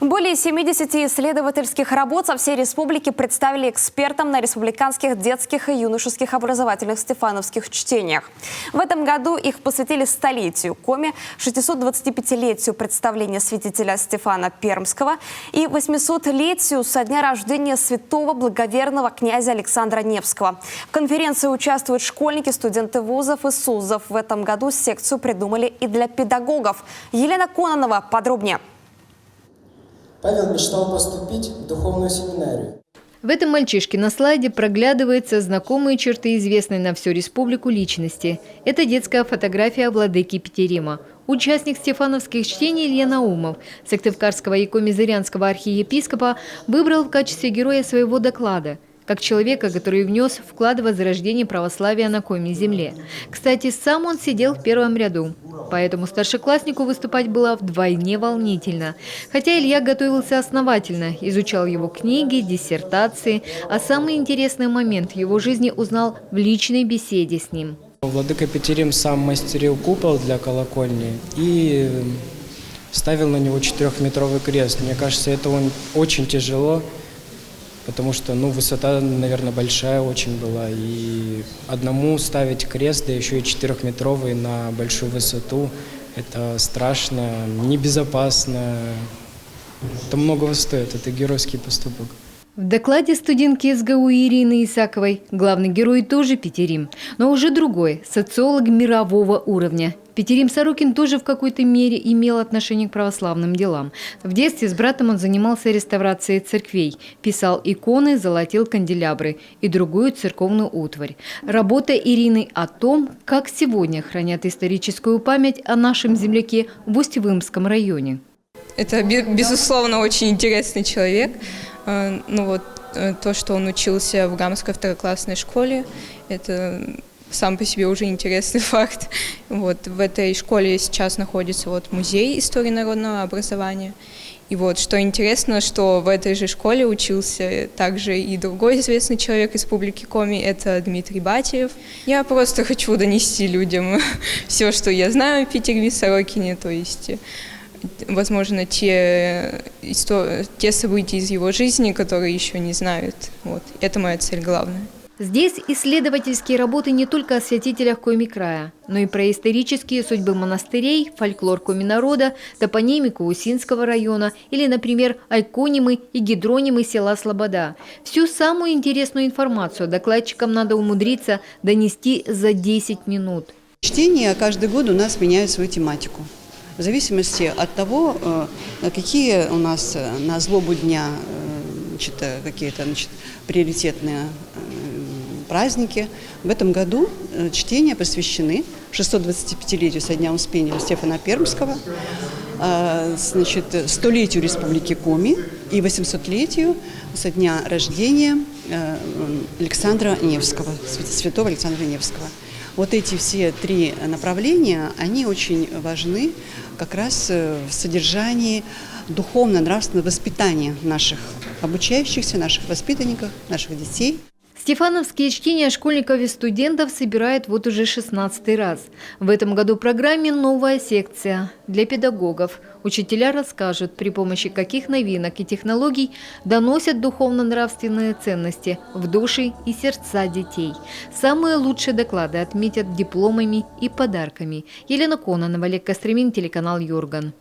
Более 70 исследовательских работ со всей республики представили экспертам на республиканских детских и юношеских образовательных стефановских чтениях. В этом году их посвятили столетию Коми, 625-летию представления святителя Стефана Пермского и 800-летию со дня рождения святого благоверного князя Александра Невского. В конференции участвуют школьники, студенты вузов и СУЗов. В этом году секцию придумали и для педагогов. Елена Кононова подробнее. Павел мечтал поступить в духовную семинарию. В этом мальчишке на слайде проглядываются знакомые черты известной на всю республику личности. Это детская фотография владыки Петерима. Участник стефановских чтений Илья Наумов, Сыктывкарского и Коми-Зырянского архиепископа, выбрал в качестве героя своего доклада, как человека, который внес вклад в возрождение православия на Коми-земле. Кстати, сам он сидел в первом ряду, поэтому старшекласснику выступать было вдвойне волнительно. Хотя Илья готовился основательно, изучал его книги, диссертации, а самый интересный момент в его жизни узнал в личной беседе с ним. Владыка Петерим сам мастерил купол для колокольни и ставил на него 4-метровый крест. Мне кажется, это очень тяжело. Потому что, высота, наверное, большая очень была. И одному ставить крест, да еще и 4-метровый на большую высоту, это страшно, небезопасно. Это многого стоит, это геройский поступок. В докладе студентки СГУ Ирины Исаковой главный герой тоже Петерим, но уже другой – социолог мирового уровня. Петерим Сорокин тоже в какой-то мере имел отношение к православным делам. В детстве с братом он занимался реставрацией церквей, писал иконы, золотил канделябры и другую церковную утварь. Работа Ирины о том, как сегодня хранят историческую память о нашем земляке в Усть-Вымском районе. Это, безусловно, очень интересный человек. То, что он учился в Гамской второклассной школе, это сам по себе уже интересный факт. В этой школе сейчас находится музей истории народного образования. И что интересно, что в этой же школе учился также и другой известный человек республики Коми, это Дмитрий Батиев. Я просто хочу донести людям все, что я знаю о Петериме Сорокине, то есть, возможно, те события из его жизни, которые еще не знают. Это моя цель главная. Здесь исследовательские работы не только о святителях Коми-края, но и про исторические судьбы монастырей, фольклор Коми-народа, топонимику Усинского района или, например, айконимы и гидронимы села Слобода. Всю самую интересную информацию докладчикам надо умудриться донести за 10 минут. Чтения каждый год у нас меняют свою тематику. В зависимости от того, какие у нас на злобу дня какие-то приоритетные праздники. В этом году чтения посвящены 625-летию со дня Успения Стефана Пермского, 100-летию Республики Коми и 800-летию со дня рождения Александра Невского, святого Александра Невского. Эти все три направления, они очень важны как раз в содержании духовно-нравственного воспитания наших обучающихся, наших воспитанников, наших детей. Стефановские чтения школьников и студентов собирают уже 16-й раз. В этом году в программе новая секция для педагогов. Учителя расскажут, при помощи каких новинок и технологий доносят духовно-нравственные ценности в души и сердца детей. Самые лучшие доклады отметят дипломами и подарками. Елена Кононова, Олег Костромин, телеканал Юрган.